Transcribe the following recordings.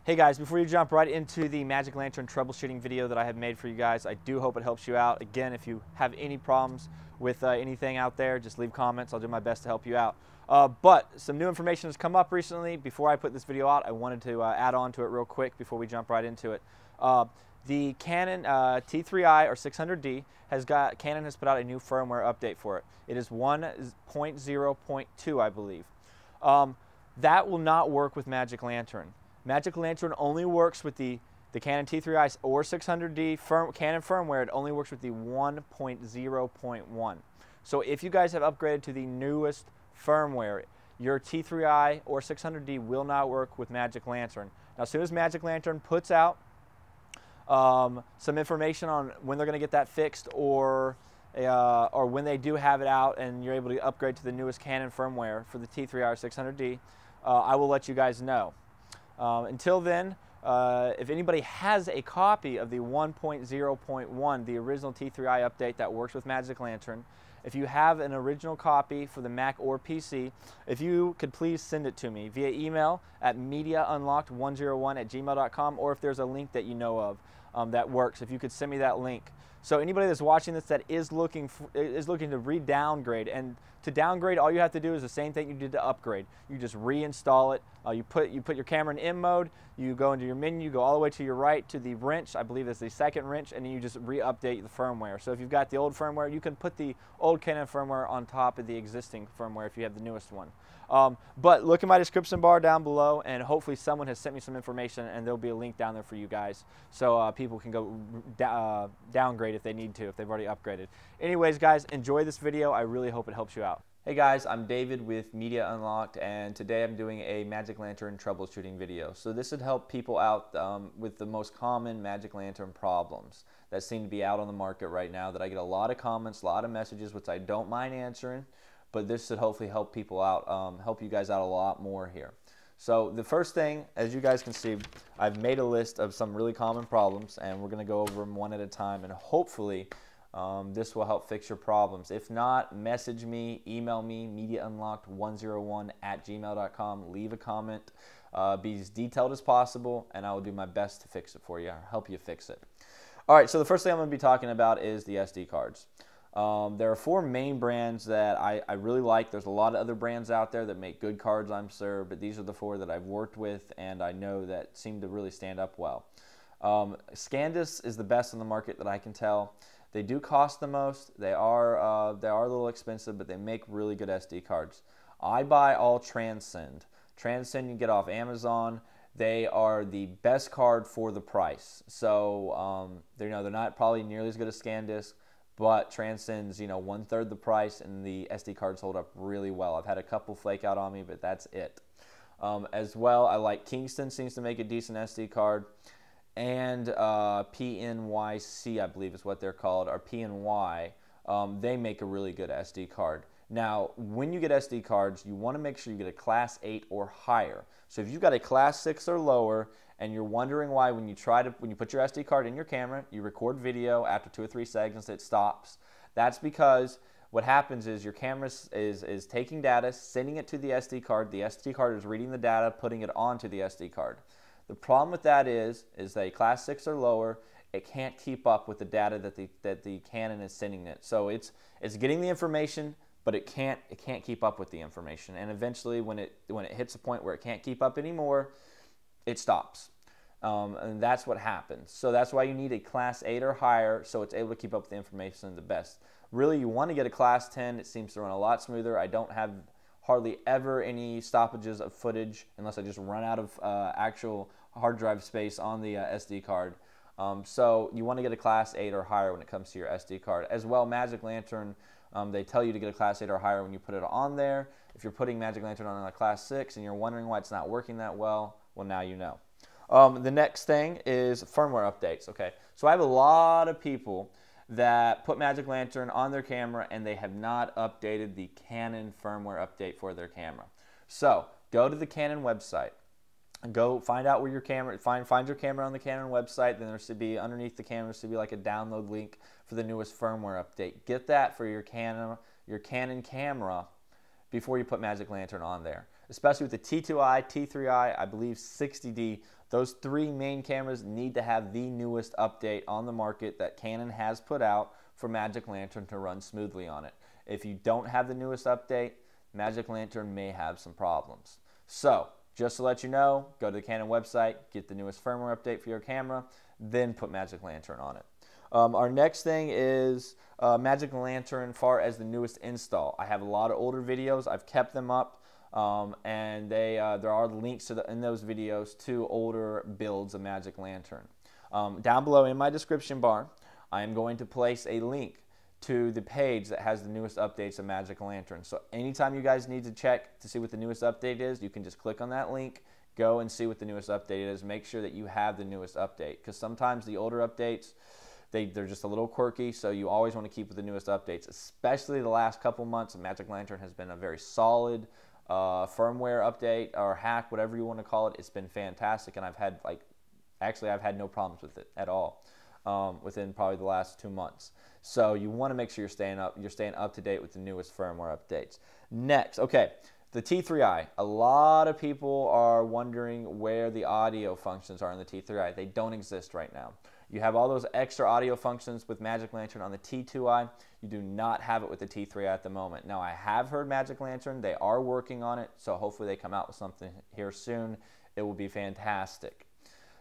Hey guys, before you jump right into the Magic Lantern troubleshooting video that I have made for you guys, I do hope it helps you out. Again, if you have any problems with anything out there, just leave comments. I'll do my best to help you out. But some new information has come up recently. Before I put this video out, I wanted to add on to it real quick before we jump right into it. The Canon T3i or 600D Canon has put out a new firmware update for it. It is 1.0.2, I believe. That will not work with Magic Lantern. Magic Lantern only works with the Canon T3i or 600D Canon firmware. It only works with the 1.0.1. So if you guys have upgraded to the newest firmware, your T3i or 600D will not work with Magic Lantern. Now, as soon as Magic Lantern puts out some information on when they're going to get that fixed, or when they do have it out and you're able to upgrade to the newest Canon firmware for the T3i or 600D, I will let you guys know. Until then, if anybody has a copy of the 1.0.1, the original T3i update that works with Magic Lantern, if you have an original copy for the Mac or PC, if you could please send it to me via email at mediaunlocked101@gmail.com, or if there's a link that you know of that works, if you could send me that link. So anybody that's watching this that is looking to re-downgrade, and to downgrade, all you have to do is the same thing you did to upgrade. You just reinstall it. You put your camera in M mode. You go into your menu. You go all the way to your right to the wrench. I believe that's the second wrench, and then you just re-update the firmware. So if you've got the old firmware, you can put the old Canon firmware on top of the existing firmware if you have the newest one. But look in my description bar down below, and hopefully someone has sent me some information, and there'll be a link down there for you guys, so people can go downgrade if they need to, if they've already upgraded. Anyways, guys, enjoy this video. I really hope it helps you out. Hey guys, I'm David with Media Unlocked, and today I'm doing a Magic Lantern troubleshooting video. So this would help people out with the most common Magic Lantern problems that seem to be out on the market right now, that I get a lot of comments, a lot of messages, which I don't mind answering, but this should hopefully help people out, help you guys out a lot more here. So the first thing, as you guys can see, I've made a list of some really common problems, and we're going to go over them one at a time, and hopefully this will help fix your problems. If not, message me, email me, mediaunlocked101@gmail.com. Leave a comment. Be as detailed as possible, and I will do my best to fix it for you, or help you fix it. All right, so the first thing I'm going to be talking about is the SD cards. There are four main brands that I really like. There's a lot of other brands out there that make good cards, I'm sure, but these are the four that I've worked with and I know that seem to really stand up well. SanDisk is the best on the market that I can tell. They do cost the most. They are a little expensive, but they make really good SD cards. I buy all Transcend. Transcend you get off Amazon. They are the best card for the price. So they're not probably nearly as good as SanDisk, but Transcend's 1/3 the price, and the SD cards hold up really well. I've had a couple flake out on me, but that's it. As well, I like Kingston, seems to make a decent SD card, and PNYC, I believe is what they're called, or PNY. They make a really good SD card. Now, when you get SD cards, you want to make sure you get a Class 8 or higher. So if you've got a Class 6 or lower, and you're wondering why when you put your SD card in your camera, you record video, after 2 or 3 seconds it stops, that's because what happens is your camera is taking data, sending it to the SD card is reading the data, putting it onto the SD card. The problem with that is that a Class 6 or lower, it can't keep up with the data that the Canon is sending it. So it's getting the information, but it can't keep up with the information, and eventually when it hits a point where it can't keep up anymore, it stops. And that's what happens. So that's why you need a Class 8 or higher, so it's able to keep up with the information the best. Really, you want to get a Class 10. It seems to run a lot smoother. I don't have hardly ever any stoppages of footage unless I just run out of actual hard drive space on the SD card. So you want to get a Class 8 or higher when it comes to your SD card. As well, Magic Lantern, they tell you to get a Class 8 or higher when you put it on there. If you're putting Magic Lantern on a Class 6 and you're wondering why it's not working that well, now you know. The next thing is firmware updates. Okay, so I have a lot of people that put Magic Lantern on their camera and they have not updated the Canon firmware update for their camera. So go to the Canon website. Go find out where your camera, find your camera on the Canon website. Then there should be, underneath the camera, should be like a download link for the newest firmware update. Get that for your Canon camera, before you put Magic Lantern on there. Especially with the T2i, T3i, I believe 60D, those three main cameras need to have the newest update on the market that Canon has put out for Magic Lantern to run smoothly on it. If you don't have the newest update, Magic Lantern may have some problems. So, just to let you know, go to the Canon website, get the newest firmware update for your camera, then put Magic Lantern on it. Our next thing is Magic Lantern far as the newest install. I have a lot of older videos. I've kept them up, and there are links in those videos to older builds of Magic Lantern. Down below in my description bar, I am going to place a link to the page that has the newest updates of Magic Lantern. So anytime you guys need to check to see what the newest update is, you can just click on that link, go and see what the newest update is. Make sure that you have the newest update, because sometimes the older updates, they're just a little quirky, so you always want to keep with the newest updates, especially the last couple months. Magic Lantern has been a very solid firmware update or hack, whatever you want to call it. It's been fantastic, and I've had I've no problems with it at all within probably the last 2 months. So you want to make sure you're staying up to date with the newest firmware updates. Next, okay, the T3i. A lot of people are wondering where the audio functions are in the T3i. They don't exist right now. You have all those extra audio functions with Magic Lantern on the T2i. You do not have it with the T3i at the moment. Now, I have heard Magic Lantern. They are working on it, so hopefully they come out with something here soon. It will be fantastic.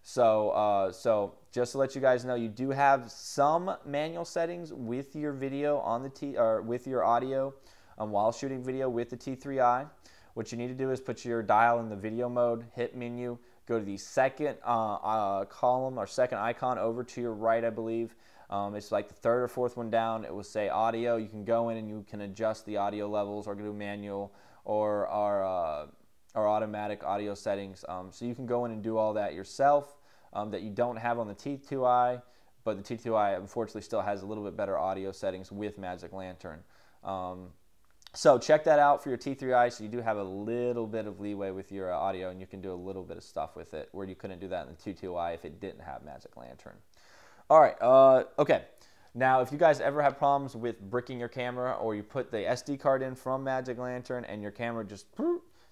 So just to let you guys know, you do have some manual settings with your video on the with your audio while shooting video with the T3i. What you need to do is put your dial in the video mode, hit menu, go to the second column or second icon over to your right, I believe. It's like the third or fourth one down. It will say audio. You can go in and you can adjust the audio levels or go to manual or automatic audio settings. So you can go in and do all that yourself that you don't have on the T2i, but the T2i unfortunately still has a little bit better audio settings with Magic Lantern. So check that out for your T3i, so you do have a little bit of leeway with your audio, and you can do a little bit of stuff with it where you couldn't do that in the T2i if it didn't have Magic Lantern. All right, okay. Now, if you guys ever have problems with bricking your camera, or you put the SD card in from Magic Lantern and your camera just,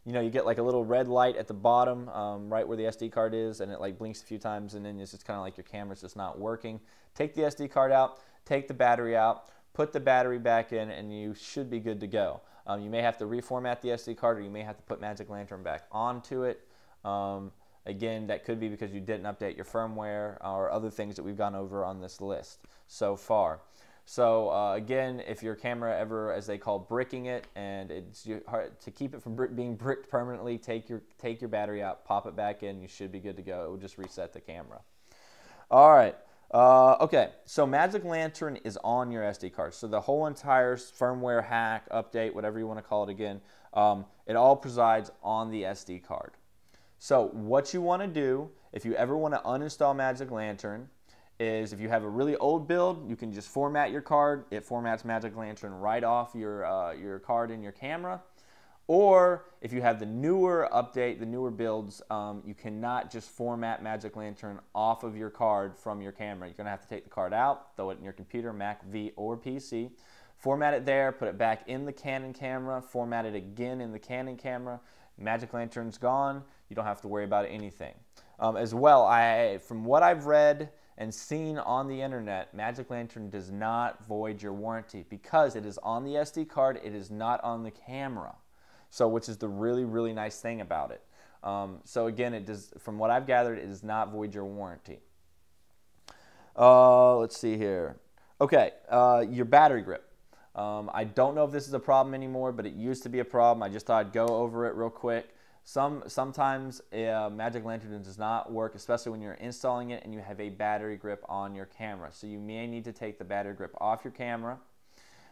you get like a little red light at the bottom right where the SD card is, and it like blinks a few times, and then it's just kind of like your camera's just not working. Take the SD card out, take the battery out, put the battery back in, and you should be good to go. You may have to reformat the SD card, or you may have to put Magic Lantern back onto it. Again, that could be because you didn't update your firmware or other things that we've gone over on this list so far. So again, if your camera ever, as they call, bricking it, and it's hard to keep it from being bricked permanently, take your battery out, pop it back in, you should be good to go. It will just reset the camera. All right. Okay, so Magic Lantern is on your SD card. So the whole entire firmware hack, update, whatever you want to call it again, it all presides on the SD card. So what you want to do, if you ever want to uninstall Magic Lantern, is if you have a really old build, you can just format your card. It formats Magic Lantern right off your card in your camera. Or if you have the newer update, the newer builds, you cannot just format Magic Lantern off of your card from your camera. You're going to have to take the card out, throw it in your computer, Mac, V, or PC, format it there, put it back in the Canon camera, format it again in the Canon camera. Magic Lantern's gone. You don't have to worry about anything. As well, from what I've read and seen on the internet, Magic Lantern does not void your warranty because it is on the SD card. It is not on the camera. So, which is the really, really nice thing about it. So again, it does, from what I've gathered, it does not void your warranty. Let's see here. Okay, your battery grip. I don't know if this is a problem anymore, but it used to be a problem. I just thought I'd go over it real quick. Sometimes Magic Lantern does not work, especially when you're installing it and you have a battery grip on your camera. So you may need to take the battery grip off your camera,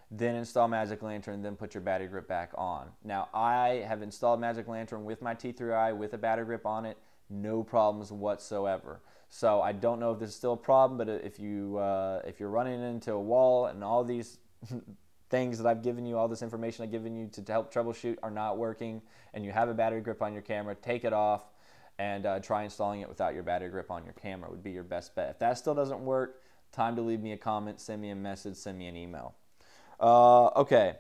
then install Magic Lantern, then put your battery grip back on. Now, I have installed Magic Lantern with my T3i with a battery grip on it, no problems whatsoever. So I don't know if this is still a problem, but if you're running into a wall and all these things that I've given you, all this information I've given you to help troubleshoot are not working, and you have a battery grip on your camera, take it off and try installing it without your battery grip on your camera would be your best bet. If that still doesn't work, time to leave me a comment, send me a message, send me an email. Okay,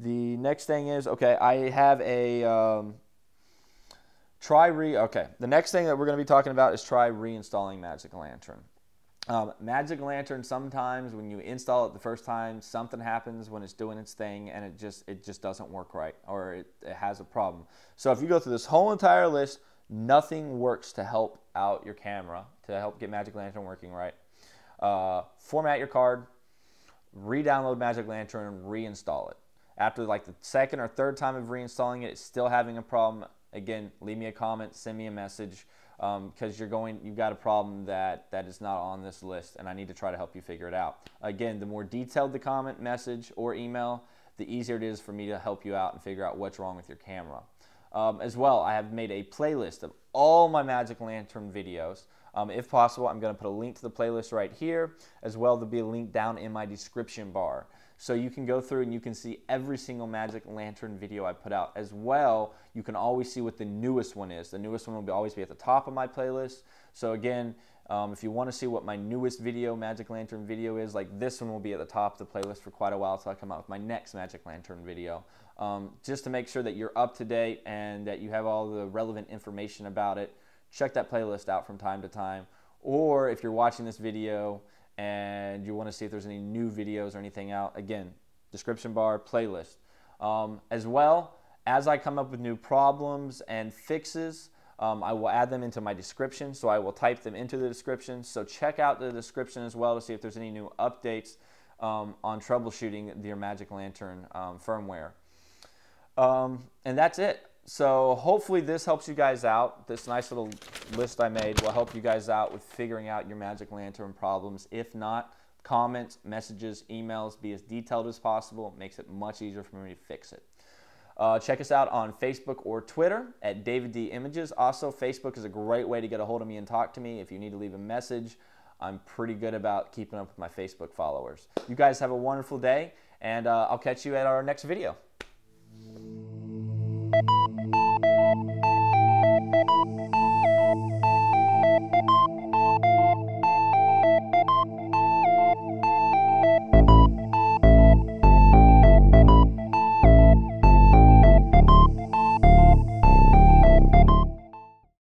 The next thing is, okay, I have a the next thing that we're going to be talking about is try reinstalling Magic Lantern. Magic Lantern, sometimes when you install it the first time, something happens when it's doing its thing and it just doesn't work right, or it has a problem. So if you go through this whole entire list, nothing works to help out your camera, to help get Magic Lantern working right. Format your card, re-download Magic Lantern, and reinstall it. After like the second or third time of reinstalling it, it's still having a problem. Again, leave me a comment, send me a message, because you've got a problem that is not on this list, and I need to try to help you figure it out. Again, the more detailed the comment, message, or email, the easier it is for me to help you out and figure out what's wrong with your camera. As well, I have made a playlist of all my Magic Lantern videos. If possible, I'm going to put a link to the playlist right here. As well, there'll be a link down in my description bar. So you can go through and you can see every single Magic Lantern video I put out. As well, you can always see what the newest one is. The newest one will always be at the top of my playlist. So again, if you want to see what my newest video, Magic Lantern video is, like this one will be at the top of the playlist for quite a while until I come out with my next Magic Lantern video. Just to make sure that you're up to date and that you have all the relevant information about it, check that playlist out from time to time. Or if you're watching this video and you want to see if there's any new videos or anything out, again, description bar, playlist. As well, as I come up with new problems and fixes, I will add them into my description, so I will type them into the description. So check out the description as well to see if there's any new updates on troubleshooting your Magic Lantern firmware. And that's it. So hopefully this helps you guys out. This nice little list I made will help you guys out with figuring out your Magic Lantern problems. If not, comments, messages, emails, be as detailed as possible. It makes it much easier for me to fix it. Check us out on Facebook or Twitter at DavidDimages. Also, Facebook is a great way to get a hold of me and talk to me. If you need to leave a message, I'm pretty good about keeping up with my Facebook followers. You guys have a wonderful day, and I'll catch you at our next video.